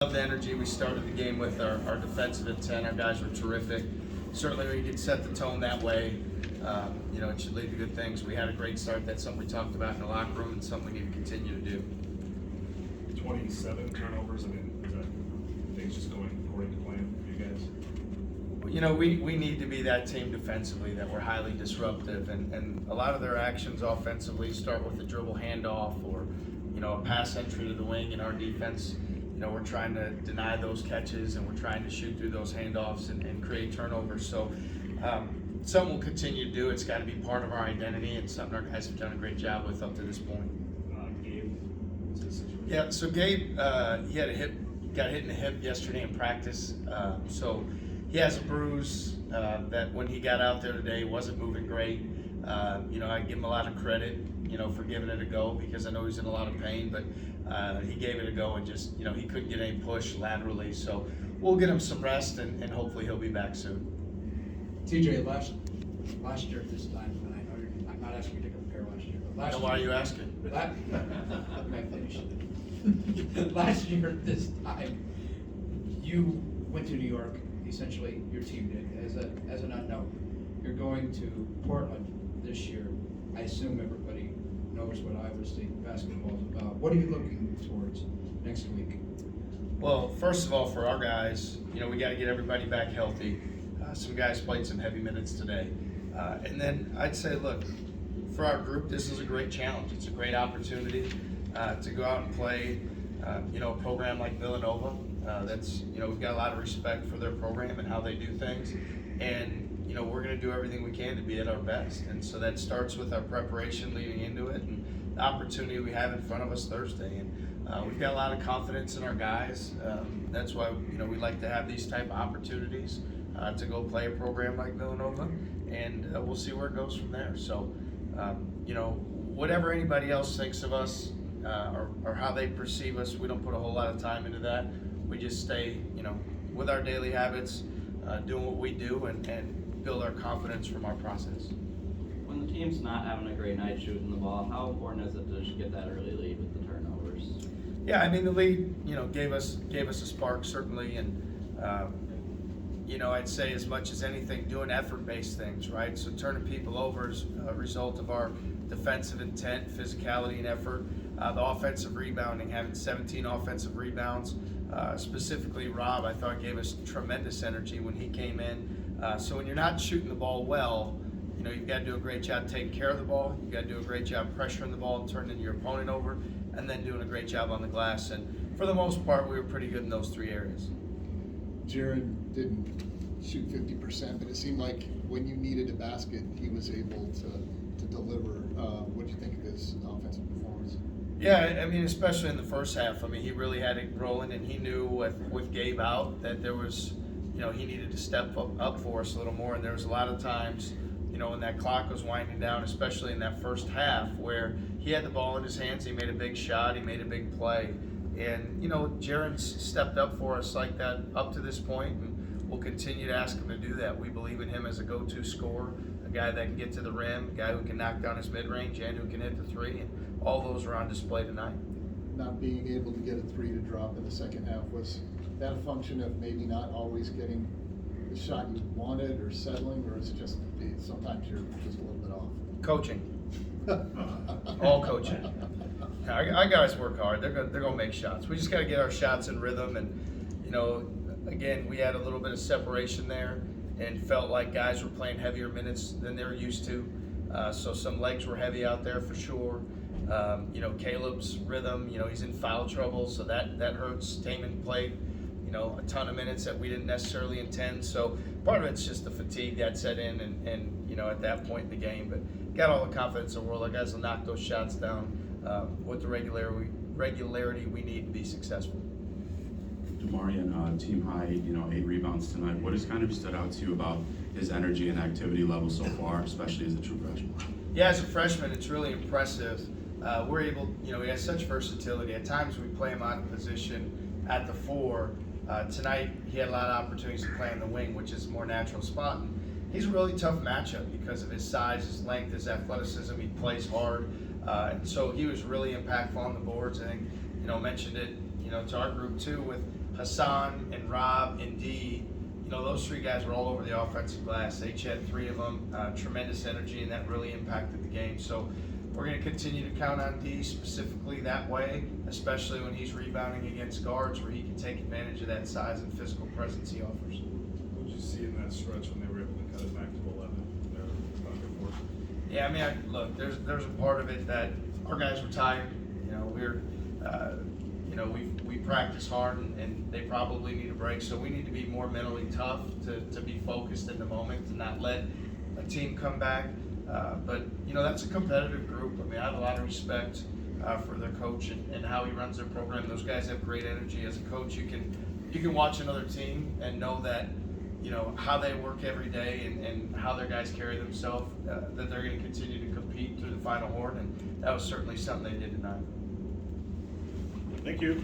Love the energy we started the game with. Our defensive intent, our guys were terrific. Certainly we could set the tone that way. It should lead to good things. We had a great start. That's something we talked about in the locker room and something we need to continue to do. 27 turnovers. I mean, is that things just going according to plan for you guys? We need to be that team defensively, that we're highly disruptive, and a lot of their actions offensively start with a dribble handoff or a pass entry to the wing. In our defense, we're trying to deny those catches and we're trying to shoot through those handoffs and create turnovers. So something we'll continue to do. It's got to be part of our identity and something our guys have done a great job with up to this point. Gabe, what's his situation? Yeah, so Gabe, he got hit in the hip yesterday in practice. So he has a bruise that when he got out there today wasn't moving great. I give him a lot of credit, for giving it a go because I know he's in a lot of pain, but he gave it a go and just, he couldn't get any push laterally. So we'll get him some rest and hopefully he'll be back soon. TJ, last year at this time, and I know I'm not asking you to compare last year, but last year. Why are you asking? Last year at this time, you went to New York, essentially your team did, as an unknown. You're going to Portland this year. I assume everybody knows what Iowa State basketball is about. What are you looking towards next week? Well, first of all, for our guys, we got to get everybody back healthy. Some guys played some heavy minutes today. And then I'd say, look, for our group, this is a great challenge. It's a great opportunity to go out and play, a program like Villanova. We've got a lot of respect for their program and how they do things. And, we're going to do everything we can to be at our best. And so that starts with our preparation leading into it and the opportunity we have in front of us Thursday. And we've got a lot of confidence in our guys. That's why, we like to have these type of opportunities to go play a program like Villanova. And we'll see where it goes from there. So, whatever anybody else thinks of us or how they perceive us, we don't put a whole lot of time into that. We just stay, with our daily habits, doing what we do and build our confidence from our process. When the team's not having a great night shooting the ball, how important is it to just get that early lead with the turnovers? Yeah, I mean the lead, gave us a spark certainly, and I'd say as much as anything, doing effort-based things, right? So turning people over is a result of our defensive intent, physicality, and effort. The offensive rebounding, having 17 offensive rebounds, specifically Rob, I thought gave us tremendous energy when he came in. So when you're not shooting the ball well, you've got to do a great job taking care of the ball. You've got to do a great job pressuring the ball and turning your opponent over, and then doing a great job on the glass. And for the most part, we were pretty good in those three areas. Jaren didn't shoot 50%, but it seemed like when you needed a basket, he was able to deliver. What do you think of his offensive performance? Yeah, I mean, especially in the first half. I mean, he really had it rolling, and he knew with Gabe out that there was, he needed to step up for us a little more. And there was a lot of times, when that clock was winding down, especially in that first half, where he had the ball in his hands, he made a big shot, he made a big play. And, Jaren's stepped up for us like that up to this point, and we'll continue to ask him to do that. We believe in him as a go-to scorer, a guy that can get to the rim, a guy who can knock down his mid-range and who can hit the three, and all those are on display tonight. Not being able to get a three to drop in the second half, was that a function of maybe not always getting the shot you wanted or settling, or is it just sometimes you're just a little bit off? Coaching. All coaching. Our guys work hard. They're gonna make shots. We just got to get our shots in rhythm, and again, we had a little bit of separation there, and felt like guys were playing heavier minutes than they're used to. So some legs were heavy out there for sure. Caleb's rhythm. He's in foul trouble, so that hurts. Taman played, a ton of minutes that we didn't necessarily intend. So part of it's just the fatigue that set in, and at that point in the game. But got all the confidence in the world. Our guys will knock those shots down with the regularity we need to be successful. Demarian, team high, 8 rebounds tonight. What has kind of stood out to you about his energy and activity level so far, especially as a true freshman? Yeah, as a freshman, it's really impressive. We're able, he has such versatility. At times we play him out of position at the 4. Tonight he had a lot of opportunities to play in the wing, which is a more natural spot. And he's a really tough matchup because of his size, his length, his athleticism. He plays hard. And so he was really impactful on the boards. I think, mentioned it, to our group too, with Hassan and Rob and D, you know, those three guys were all over the offensive glass. They had three of them, tremendous energy, and that really impacted the game. So we're going to continue to count on D specifically that way, especially when he's rebounding against guards where he can take advantage of that size and physical presence he offers. What did you see in that stretch when they were able to cut it back to 11? They're back and forth. Yeah, I mean, look, there's a part of it that our guys were tired. You know, we practice hard, and they probably need a break. So we need to be more mentally tough to be focused in the moment and not let a team come back. But you know, that's a competitive group. I mean, I have a lot of respect for their coach and how he runs their program. Those guys have great energy. As a coach, you can watch another team and know that, you know, how they work every day and how their guys carry themselves, that they're going to continue to compete through the Final Four, and that was certainly something they did tonight. Thank you.